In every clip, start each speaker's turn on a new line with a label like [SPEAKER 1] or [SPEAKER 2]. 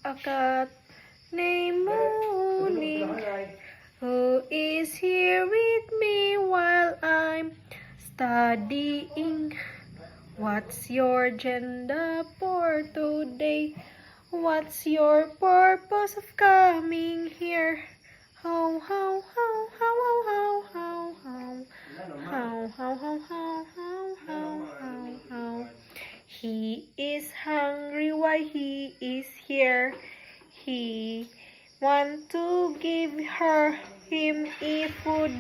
[SPEAKER 1] a cat named Mooning, who is here with me while I'm studying. What's your agenda for today? What's your purpose of coming here? How, how, how, how, how, how, how, how, how, how, how, how, how, how. He is hungry while he is here. He want to give him a food.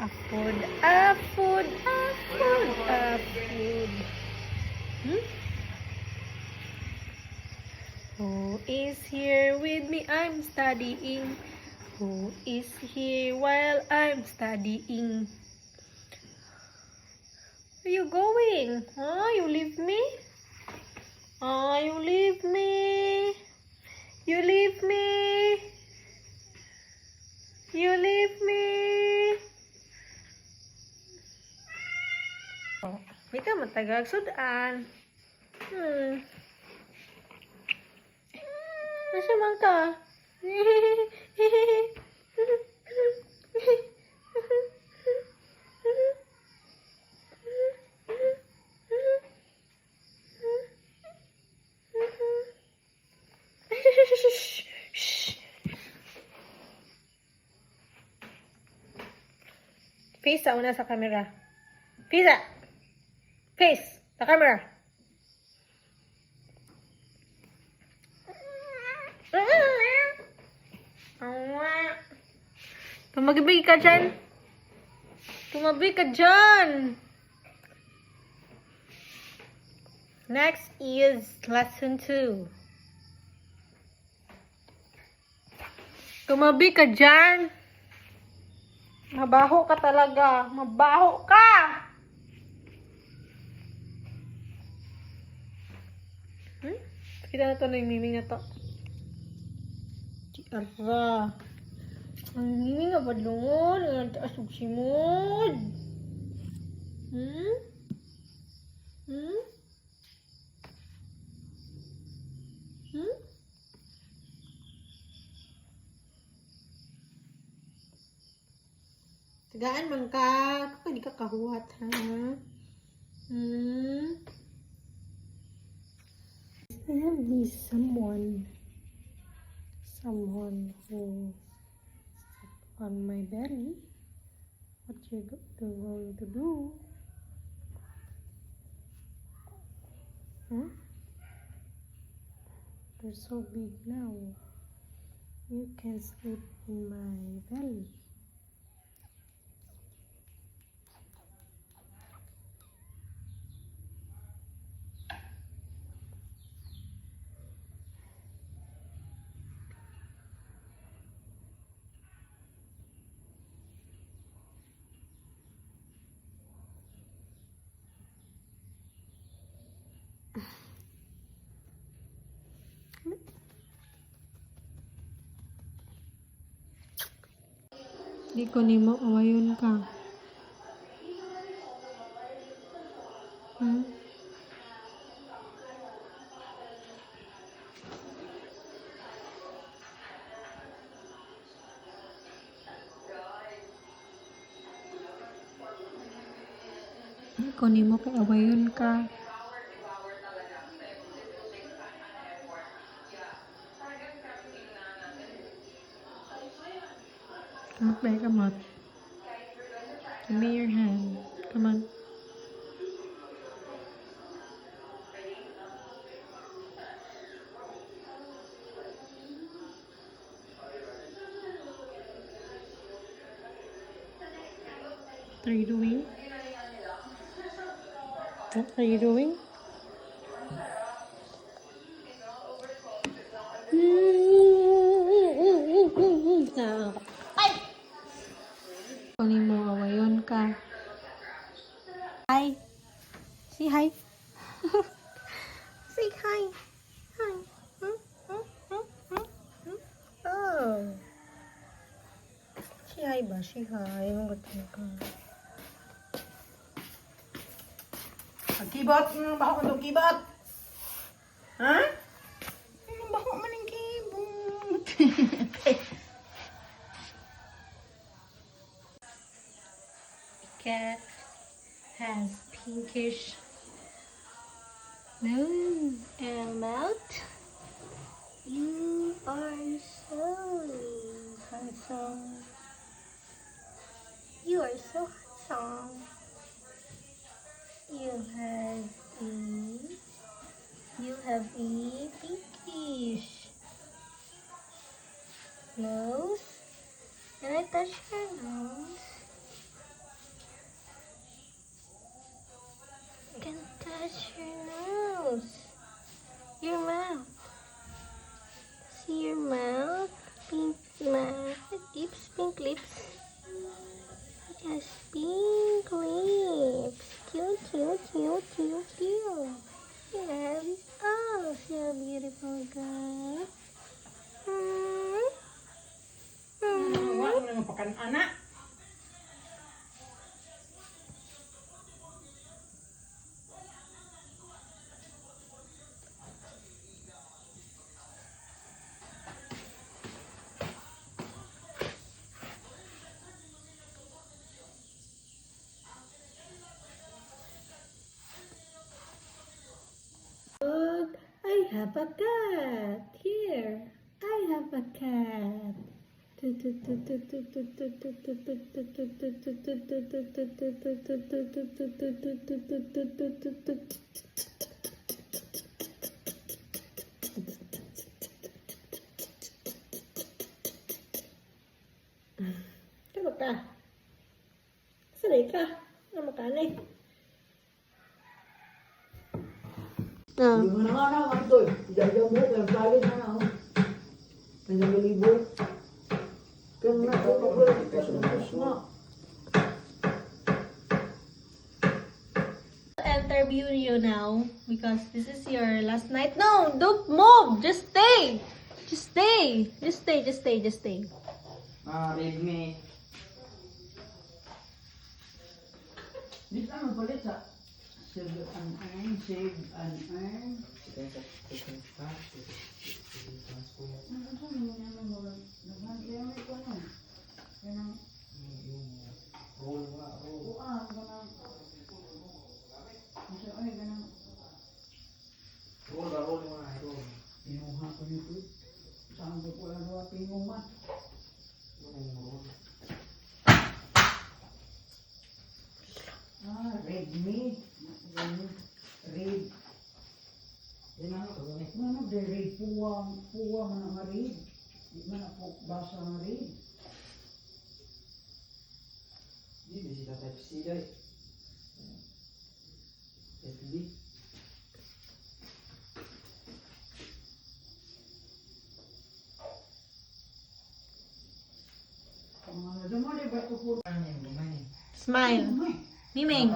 [SPEAKER 1] A food, a food, a food, a food. Who is here with me? I'm studying. Who is here while I'm studying? Where you going? Huh? You leave me? Oh, you leave me. You leave me. You leave me. Oh, di ka matagag sudan. Nasa man ka? Face sa una sa camera. Face sa. Face sa camera. Tumagibig ka dyan. Tumabig ka dyan. Next is lesson 2. Tumabig ka dyan. Mabaho ka talaga. Mabaho ka. Kita na to na yung miming na to. Ara. Ang miming nga ba doon? Ang taas ng simod. Tagaan man ka. Kapag di ka kahuwat, ha? And he's someone who sat on my belly. What you going to do? You're so big now. You can sleep in my belly. Di ko ni mo awayon ka. Di ko ni mo kay awayon ka. Come on. Give me your hand. Come on. What are you doing? What are you doing? Kunin mo awayon ka. Hi. Say hi. Say hi. Hi. Oh. Say hi ba? Say hi.
[SPEAKER 2] Kibot, baho ko itong kibot. Ha? Baho man yung kibot.
[SPEAKER 1] Cat has pinkish nose and mouth. You are so handsome. You are so handsome. You have a pinkish nose. Can I touch your nose? Can touch your nose. Your mouth. See your mouth? Pink mouth. Lips, pink lips. Yes, pink lips. Cute, cute, cute, cute, cute. Yes. Oh, so beautiful girl.
[SPEAKER 2] Wala mo nang mapakan anak.
[SPEAKER 1] I have a cat. Here, I have a cat. Ano ka? Sanay ka? Ano ka na eh?
[SPEAKER 2] Yung mga naman to, jajaw mo, pero balik na ako. Kanyang malibo. Kaya na ito, kapag na.
[SPEAKER 1] Interview you now because this is your last night. No, don't move. Just stay. Just stay. Just stay. Just stay. Just stay.
[SPEAKER 2] Redmi. Dito naman palit sa save and earn, save and earn. Pinuha ko nito. Saan ko po ang pinuha? Red meat. Red. Yan ang ito. Ano de red? Puwa man ang red. Di man ako basa ang red. Di ba sila type C day? FB.
[SPEAKER 1] Smile. Miming.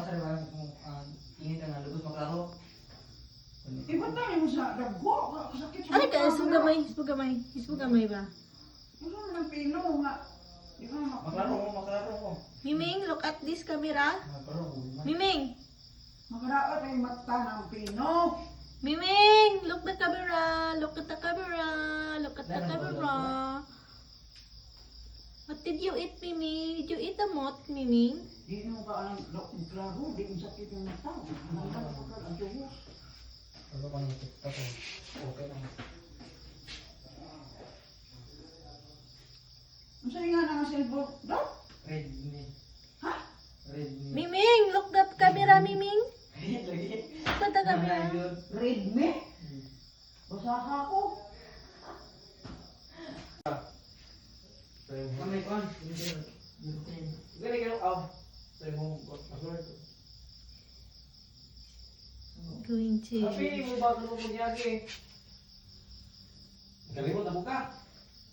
[SPEAKER 2] Iba tayo mo sa daggo. Sakit sa
[SPEAKER 1] Ano ka? Ispugamay. Ispugamay. Ispugamay ba?
[SPEAKER 2] Ano nang pino nga? Di ba maklaro mo.
[SPEAKER 1] Miming, look at this camera. Miming.
[SPEAKER 2] Makaraot ay mata ng pino.
[SPEAKER 1] Miming, look the camera. Look at the camera. Look at the camera. What did you eat, Miming? Did you eat the moth, Miming?
[SPEAKER 2] Di mo ka alam, klaro, di mo sakit yung mata. Ang tubo. Ano ka nito? Okay lang. Ang sa'yo nga na ang cellphone? Dok? Redmi. Ha? Redmi.
[SPEAKER 1] Miming, look the camera, Miming. Look at the camera.
[SPEAKER 2] Redmi? Basa ka ako. Kamay ko. Gani ka lang. Sa'yo mo.
[SPEAKER 1] Going to...
[SPEAKER 2] Sabi mo bago mo magyagi. Kalimot na buka.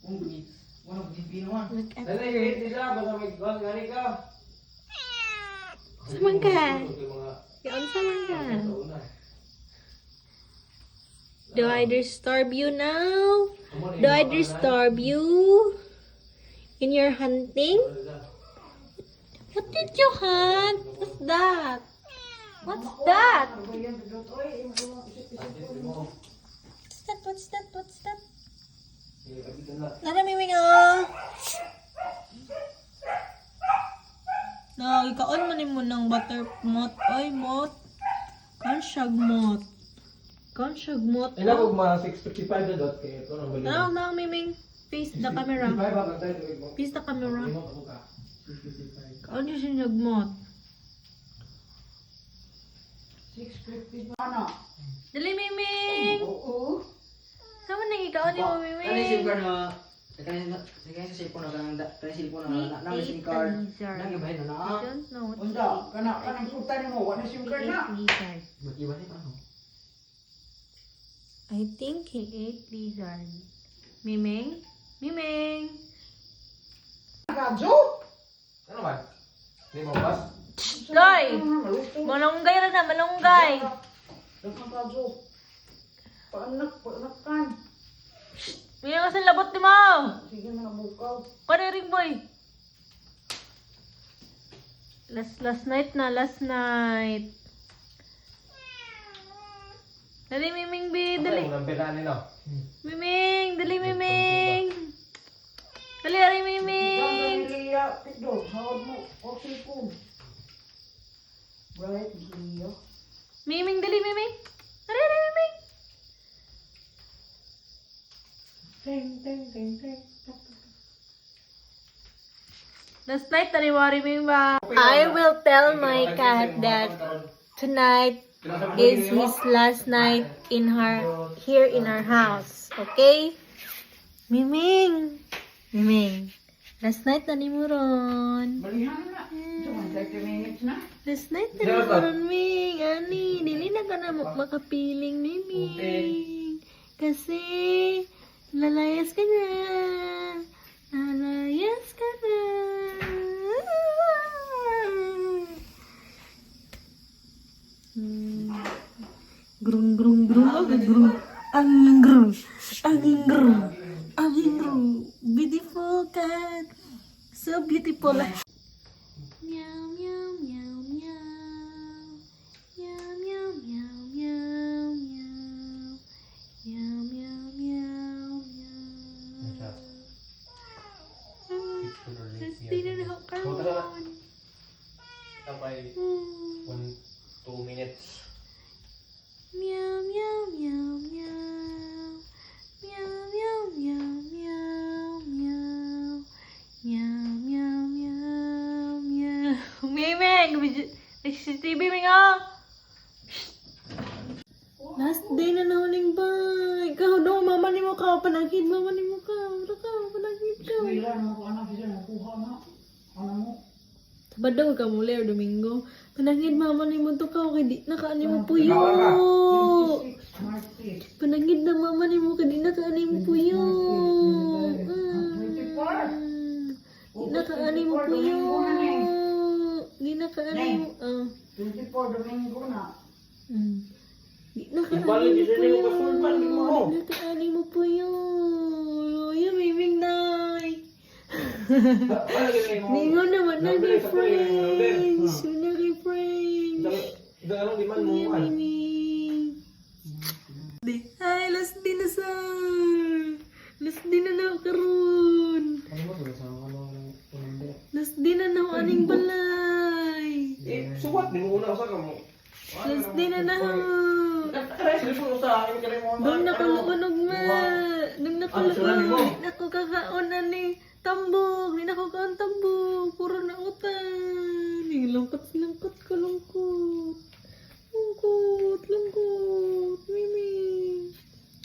[SPEAKER 2] Wala mo tipinuhan.
[SPEAKER 1] Look at
[SPEAKER 2] Dali,
[SPEAKER 1] her.
[SPEAKER 2] hindi ka. Basta may gani ka.
[SPEAKER 1] Saman ka. Yan, saman ka. Do I disturb you now? Do I disturb you in your hunting? What did you hunt? What's that? What's that? What's that? What's that? What's that? Nara miming ah. No, ikaon man mo ng butter mot. Oy, mot. Kan siyag mot. Kan siyag mot.
[SPEAKER 3] Ay na kung mga 655 na dot kaya ito nang balik.
[SPEAKER 1] Tanaw na miming. Face the camera.
[SPEAKER 3] 55 ba kantay ito?
[SPEAKER 1] Face the camera.
[SPEAKER 3] 55.
[SPEAKER 1] Kaon yung sinyag mot.
[SPEAKER 2] 650 pa na.
[SPEAKER 1] Dali miming.
[SPEAKER 2] Oo.
[SPEAKER 1] Sama nang ikaon ni mo
[SPEAKER 4] Kani SIM
[SPEAKER 1] miming.
[SPEAKER 4] card na kani cellphone na kani cellphone na na SIM card. Nagibay na na.
[SPEAKER 1] I don't know what
[SPEAKER 2] Unda, kanang puta nimo, wala SIM card na.
[SPEAKER 1] lizard.
[SPEAKER 4] Magibay na ano?
[SPEAKER 1] I think he ate lizard. Miming? Miming?
[SPEAKER 2] Radyo.
[SPEAKER 3] Ano man? Hindi mo pas?
[SPEAKER 1] Loy! Malunggay na na, malunggay!
[SPEAKER 2] Dagang radyo. Paanak kan.
[SPEAKER 1] Miming kasi labot ni mo!
[SPEAKER 2] Sige na bukaw.
[SPEAKER 1] Pariring boy! Last night na, last night. Dali Miming B, dali.
[SPEAKER 3] Ano ang pera nila?
[SPEAKER 1] Miming, dali Miming. Dali ari Miming.
[SPEAKER 2] Liya, pigdo, hawad mo, okay ko. Right, Liya.
[SPEAKER 1] Miming, dali Miming. Dali ari Miming.
[SPEAKER 2] Ting.
[SPEAKER 1] Last night, taniwari Miming ba? I will tell my cat that tonight is his last night here in our house. Okay? Miming! Miming! Last night na ni mo ron.
[SPEAKER 2] Balihan na. Ito, 30 minutes na.
[SPEAKER 1] Last night na ni mo ron, Ming. Ani, dili na ka na makapiling, Miming. Kasi, lalayas ka na. Lalayas ka na. Grung grung grung grung angin grung angin grung angin grung beautiful cat so beautiful meow meow meow meow meow meow meow meow meow meow meow meow Christy na ako karon.
[SPEAKER 3] Sabay 2 minutes.
[SPEAKER 1] Meow meow meow meow meow meow meow meow meow meow meow meow meow Miming! CCTV Ming ah! Last day na nahuling ba? Ikaw daw, mama ni mo ka, panagid mama ni mo ka. Wala ka, panagid ka.
[SPEAKER 2] Wala na ako anak siya nakuha na. Ano mo?
[SPEAKER 1] Sabad daw ka muli or Domingo. Panagid mama ni mo to ka, okay di na kaani mo puyo.
[SPEAKER 2] 26 Martes.
[SPEAKER 1] Panagid na mama ni mo, kadi na kaani mo puyo. Di na kaani mo puyo. Di na kaani mo,
[SPEAKER 2] 24 Domingo na.
[SPEAKER 1] Di na kaani mo puyo. Di na kaani mo puyo. Yung miming nay. Ningo naman na ni friends. Na ni friends.
[SPEAKER 3] Ano di man mo man?
[SPEAKER 1] Ay, last din na sir. Last din na na karon.
[SPEAKER 3] Ano mo sa ano
[SPEAKER 1] Last din na na aning balay.
[SPEAKER 3] suwat di mo una sa kamo.
[SPEAKER 1] Last din na na.
[SPEAKER 3] Aray, mo sa akin kay mo.
[SPEAKER 1] Dong nakulunog ma. Dong nakulunog. Ako kakaon na ni tambog. Ni nako kaon tambog. Puro na utan. Lungkot ko lungkot. Lungkot. Miming.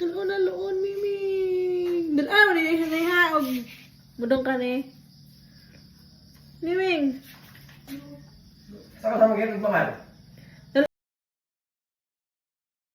[SPEAKER 1] Loon, Miming. Dalaw, ni haog. Mudong ka ni. Miming.
[SPEAKER 3] Sama-sama kayo nagmamahal.